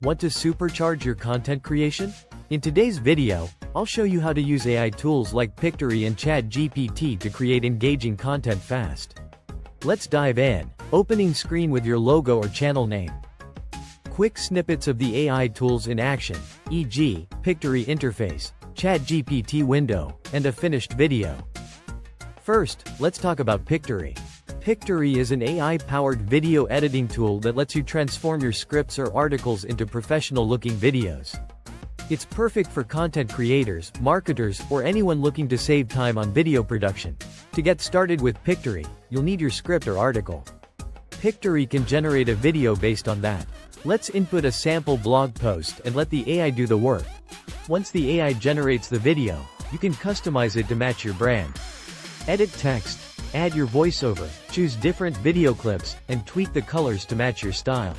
Want to supercharge your content creation? In today's video, I'll show you how to use AI tools like Pictory and ChatGPT to create engaging content fast. Let's dive in. Opening screen with your logo or channel name. Quick snippets of the AI tools in action, e.g., Pictory interface, ChatGPT window, and a finished video. First, let's talk about Pictory. Pictory is an AI-powered video editing tool that lets you transform your scripts or articles into professional-looking videos. It's perfect for content creators, marketers, or anyone looking to save time on video production. To get started with Pictory, you'll need your script or article. Pictory can generate a video based on that. Let's input a sample blog post and let the AI do the work. Once the AI generates the video, you can customize it to match your brand. Edit text, add your voiceover, choose different video clips, and tweak the colors to match your style.